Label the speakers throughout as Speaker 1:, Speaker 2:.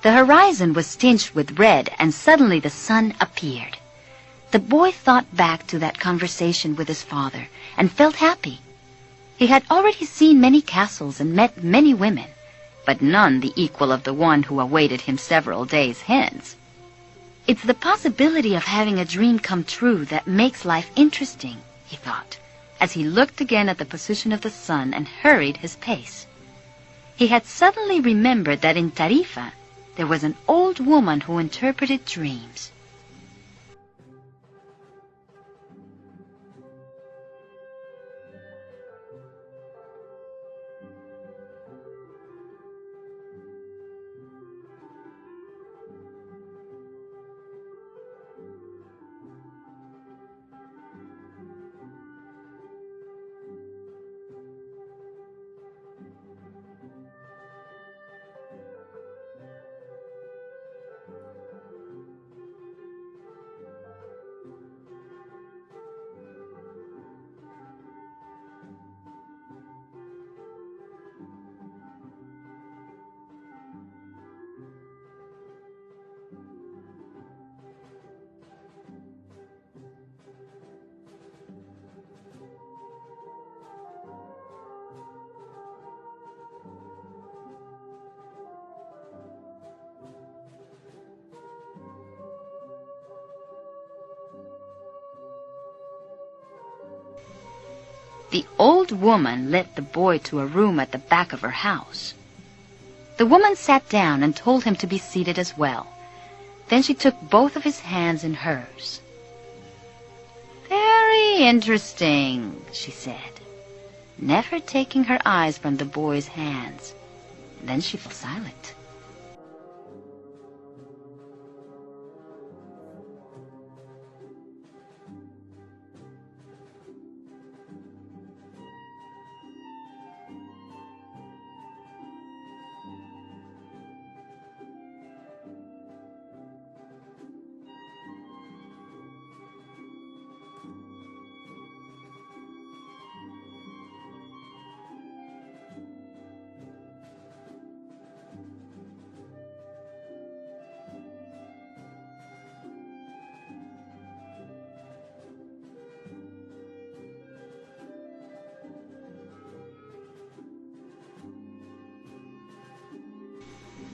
Speaker 1: The horizon was tinged with red, and suddenly the sun appeared. The boy thought back to that conversation with his father and felt happy. He had already seen many castles and met many women, but none the equal of the one who awaited him several days hence. It's the possibility of having a dream come true that makes life interesting, he thought, as he looked again at the position of the sun and hurried his pace. He had suddenly remembered that in Tarifa there was an old woman who interpreted dreams. The old woman led the boy to a room at the back of her house. The woman sat down and told him to be seated as well. Then she took both of his hands in hers. "Very interesting," she said, never taking her eyes from the boy's hands. Then she fell silent.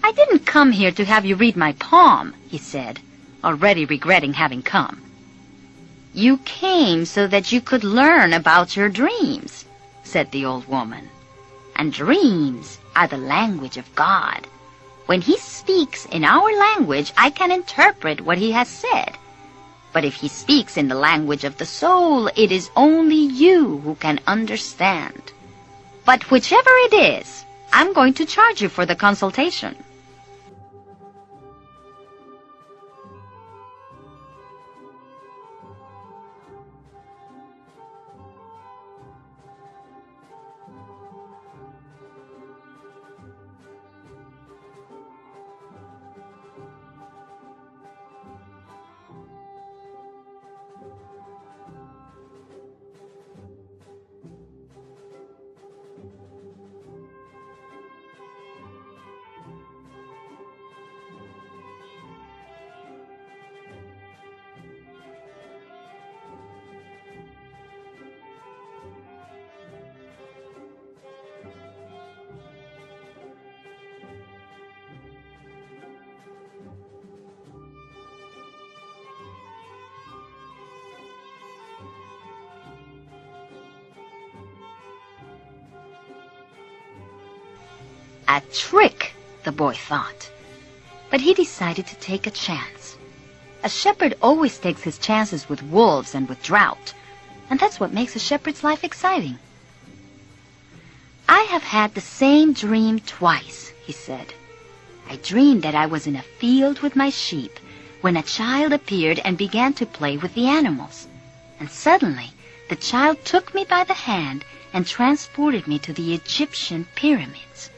Speaker 1: "I didn't come here to have you read my palm," he said, already regretting having come. "You came so that you could learn about your dreams," said the old woman. "And dreams are the language of God. When he speaks in our language, I can interpret what he has said. But if he speaks in the language of the soul, it is only you who can understand. But whichever it is, I'm going to charge you for the consultation." A trick, the boy thought. But he decided to take a chance. A shepherd always takes his chances with wolves and with drought, and that's what makes a shepherd's life exciting. "I have had the same dream twice," he said. "I dreamed that I was in a field with my sheep when a child appeared and began to play with the animals. And suddenly the child took me by the hand and transported me to the Egyptian pyramids."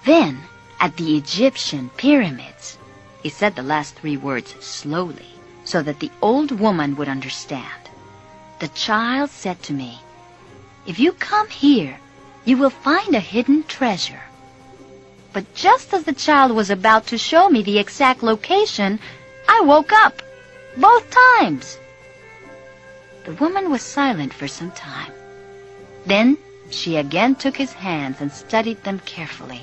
Speaker 1: Then, at the Egyptian pyramids, he said the last 3 words slowly, so that the old woman would understand. The child said to me, "If you come here, you will find a hidden treasure." But just as the child was about to show me the exact location, I woke up, both times. The woman was silent for some time. Then she again took his hands and studied them carefully.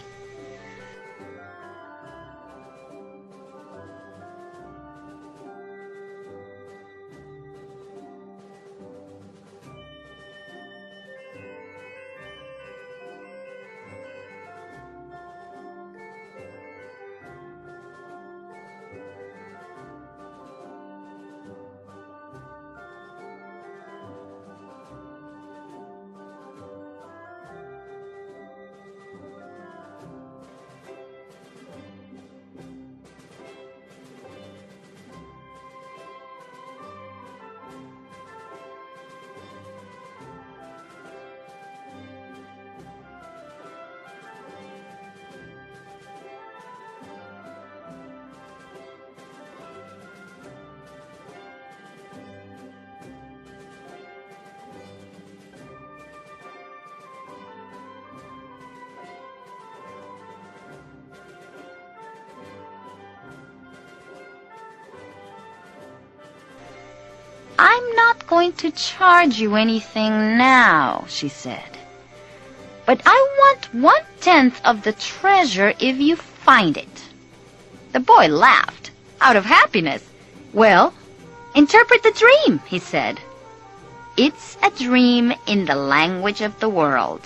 Speaker 1: "I'm not going to charge you anything now," she said. "But I want 1/10 of the treasure if you find it." The boy laughed, out of happiness. "Well, interpret the dream," he said. "It's a dream in the language of the world.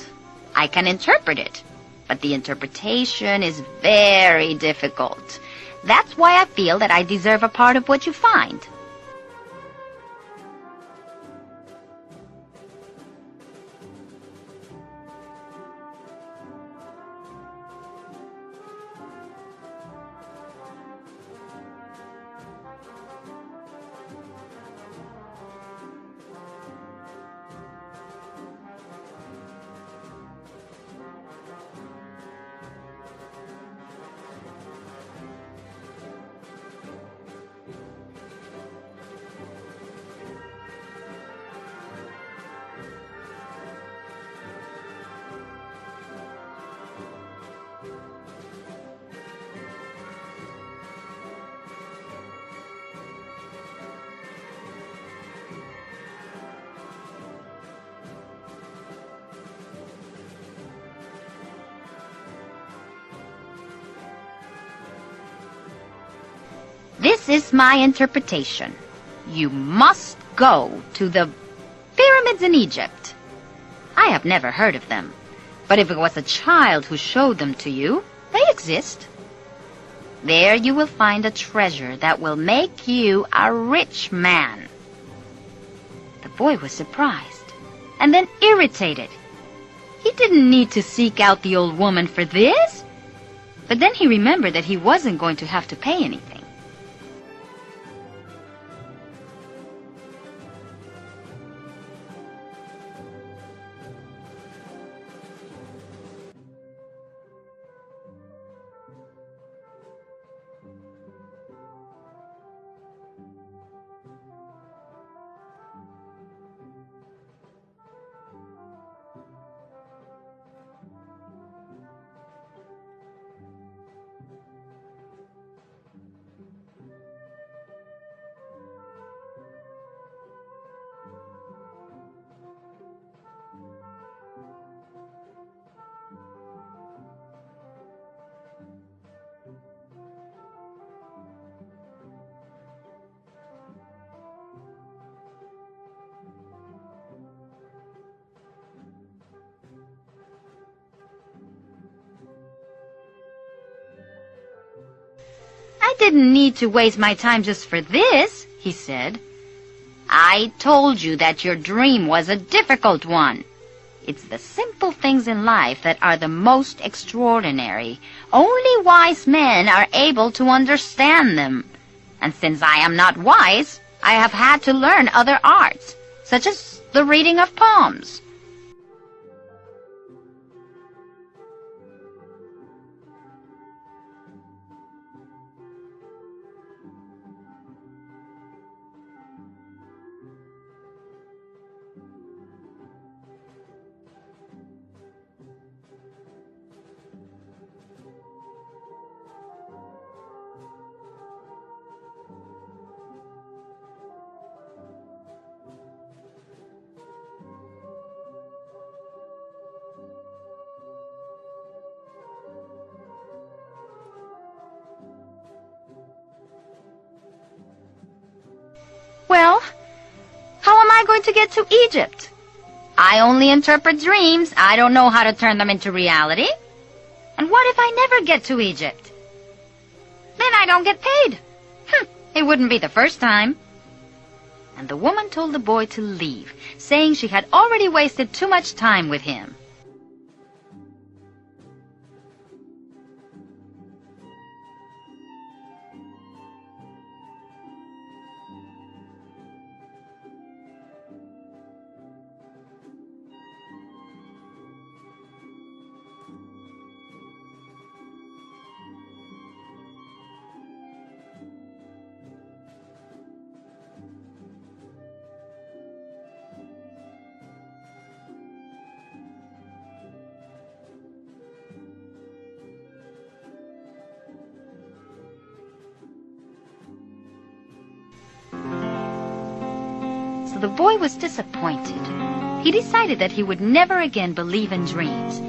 Speaker 1: I can interpret it, but the interpretation is very difficult. That's why I feel that I deserve a part of what you find." "This is my interpretation. You must go to the pyramids in Egypt. I have never heard of them, but if it was a child who showed them to you, they exist. There you will find a treasure that will make you a rich man." The boy was surprised, and then irritated. He didn't need to seek out the old woman for this. But then he remembered that he wasn't going to have to pay anything. "I didn't need to waste my time just for this," he said. "I told you that your dream was a difficult one. It's the simple things in life that are the most extraordinary. Only wise men are able to understand them. And since I am not wise, I have had to learn other arts, such as the reading of palms." I going to get to Egypt? I only interpret dreams. I don't know how to turn them into reality. And what if I never get to Egypt? Then I don't get paid. It wouldn't be the first time. And the woman told the boy to leave, saying she had already wasted too much time with him. The boy was disappointed. He decided that he would never again believe in dreams.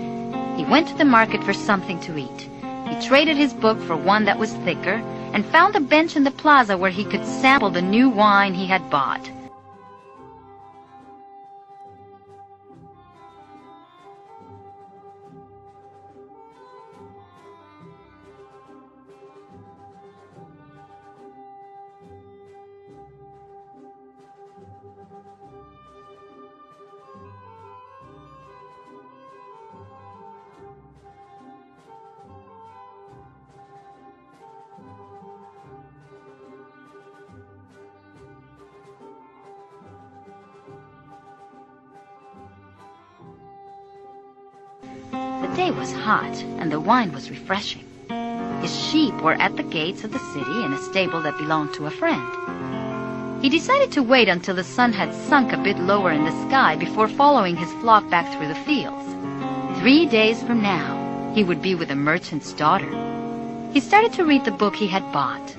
Speaker 1: He went to the market for something to eat. He traded his book for one that was thicker and found a bench in the plaza where he could sample the new wine he had bought. The day was hot, and the wine was refreshing. His sheep were at the gates of the city in a stable that belonged to a friend. He decided to wait until the sun had sunk a bit lower in the sky before following his flock back through the fields. 3 days from now, he would be with a merchant's daughter. He started to read the book he had bought.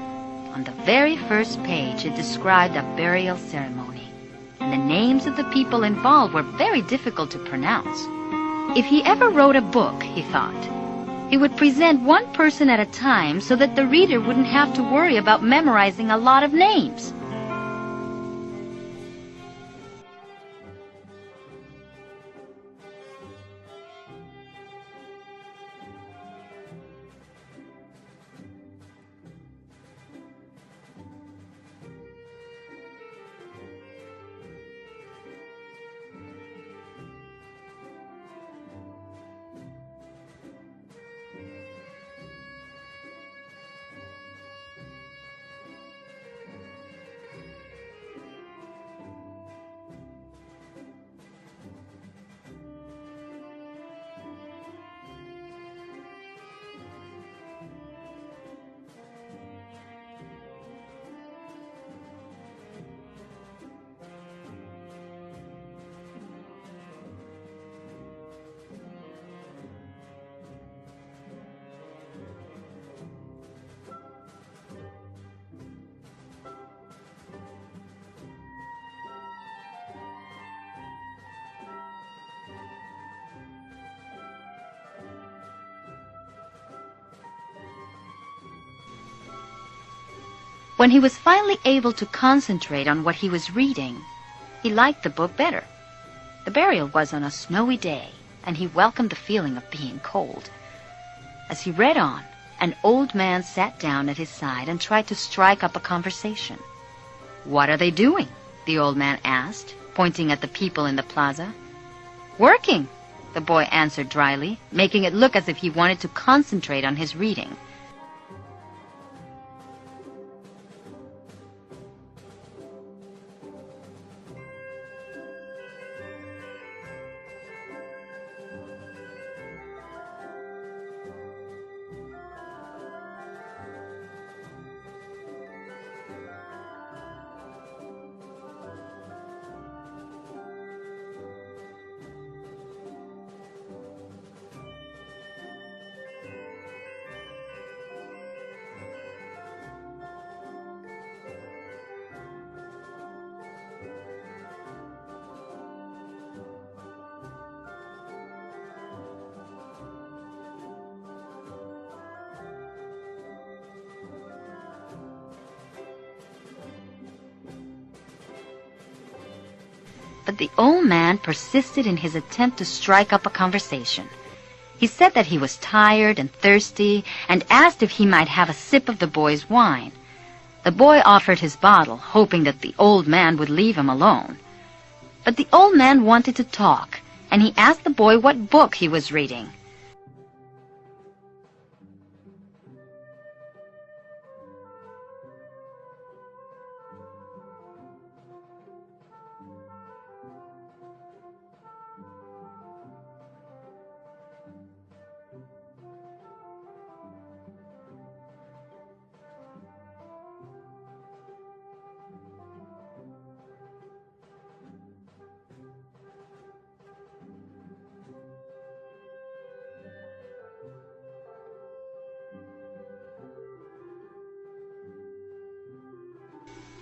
Speaker 1: On the very first page, it described a burial ceremony, and the names of the people involved were very difficult to pronounce. If he ever wrote a book, he thought, he would present one person at a time so that the reader wouldn't have to worry about memorizing a lot of names. When he was finally able to concentrate on what he was reading, he liked the book better. The burial was on a snowy day, and he welcomed the feeling of being cold. As he read on, an old man sat down at his side and tried to strike up a conversation. "What are they doing?" the old man asked, pointing at the people in the plaza. "Working," the boy answered dryly, making it look as if he wanted to concentrate on his reading. But the old man persisted in his attempt to strike up a conversation. He said that he was tired and thirsty and asked if he might have a sip of the boy's wine. The boy offered his bottle, hoping that the old man would leave him alone. But the old man wanted to talk, and he asked the boy what book he was reading.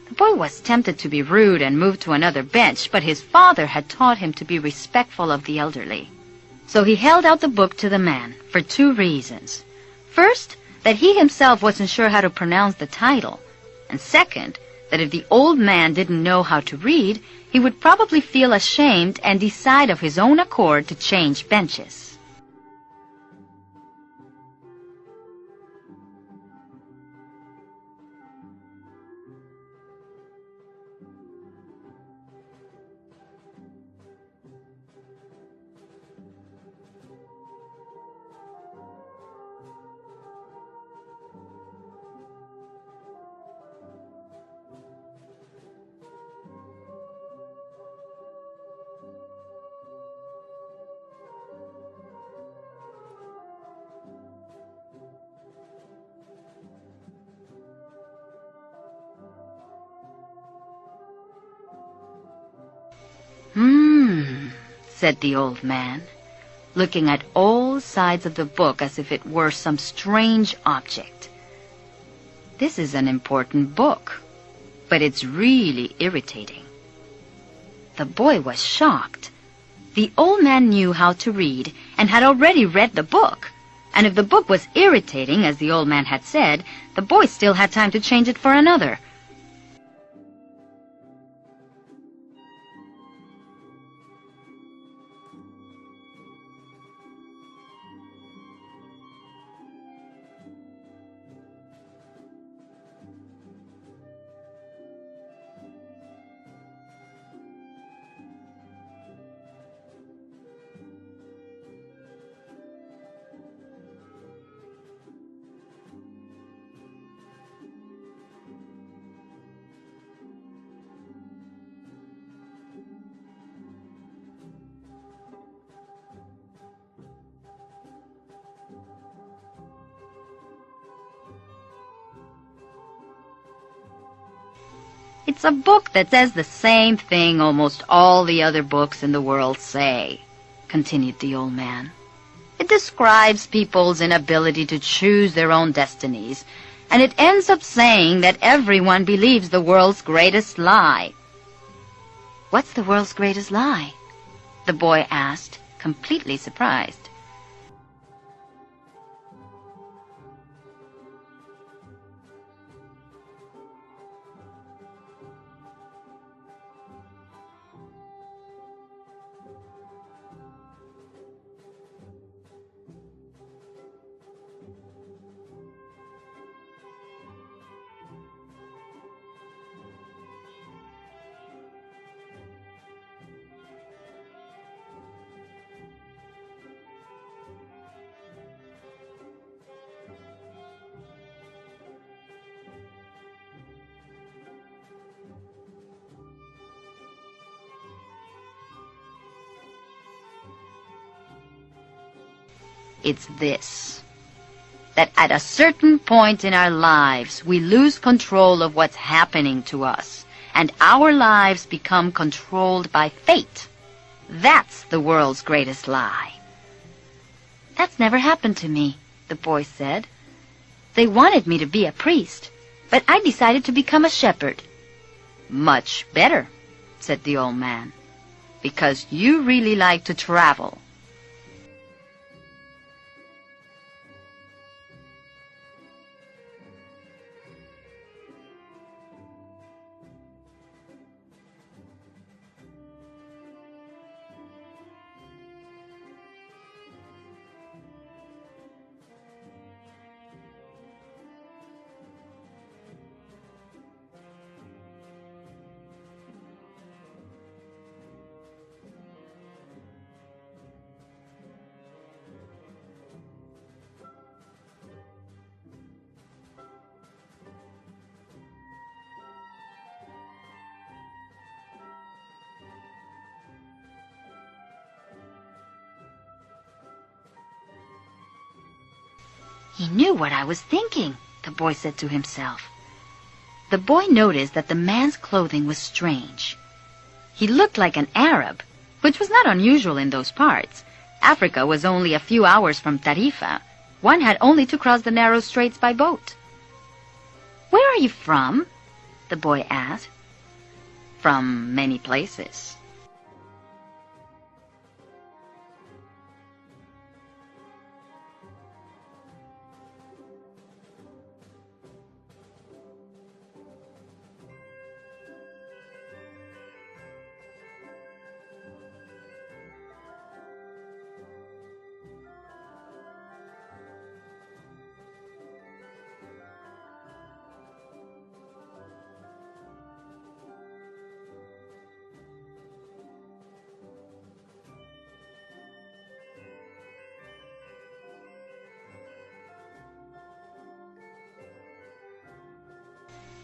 Speaker 1: The boy was tempted to be rude and move to another bench, but his father had taught him to be respectful of the elderly. So he held out the book to the man for 2 reasons. First, that he himself wasn't sure how to pronounce the title. And second, that if the old man didn't know how to read, he would probably feel ashamed and decide of his own accord to change benches. Said the old man, looking at all sides of the book as if it were some strange object. This is an important book, but it's really irritating. The boy was shocked. The old man knew how to read and had already read the book. And if the book was irritating, as the old man had said, the boy still had time to change it for another. It's a book that says the same thing almost all the other books in the world say, continued the old man. It describes people's inability to choose their own destinies, and it ends up saying that everyone believes the world's greatest lie. What's the world's greatest lie? The boy asked, completely surprised. It's this, that at a certain point in our lives, we lose control of what's happening to us, and our lives become controlled by fate. That's the world's greatest lie. That's never happened to me, the boy said. They wanted me to be a priest, but I decided to become a shepherd. Much better, said the old man, because you really like to travel. He knew what I was thinking, the boy said to himself. The boy noticed that the man's clothing was strange. He looked like an Arab, which was not unusual in those parts. Africa was only a few hours from Tarifa. One had only to cross the narrow straits by boat. "Where are you from?" the boy asked. "From many places."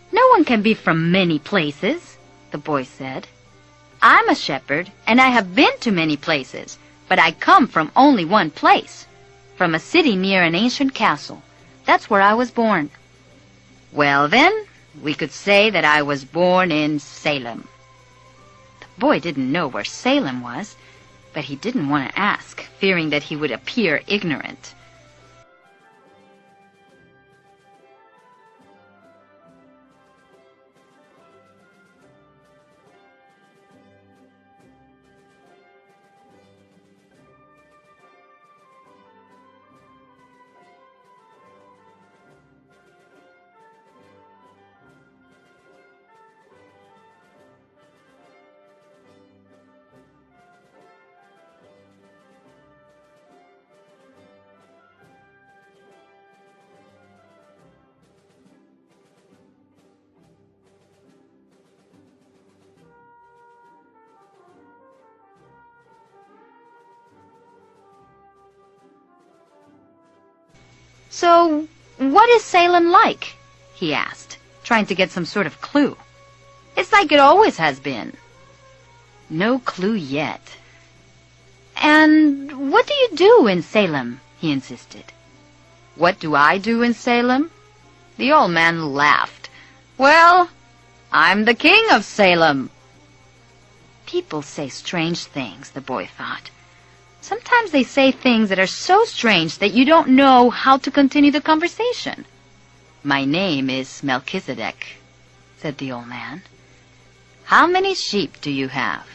Speaker 1: "No one can be from many places," the boy said. "I'm a shepherd, and I have been to many places, but I come from only one place, from a city near an ancient castle. That's where I was born." "Well, then, we could say that I was born in Salem." The boy didn't know where Salem was, but he didn't want to ask, fearing that he would appear ignorant. "So, what is Salem like?" he asked, trying to get some sort of clue. "It's like it always has been." No clue yet. "And what do you do in Salem?" he insisted. "What do I do in Salem?" The old man laughed. "Well, I'm the king of Salem." People say strange things, the boy thought. Sometimes they say things that are so strange that you don't know how to continue the conversation. "My name is Melchizedek," said the old man. "How many sheep do you have?"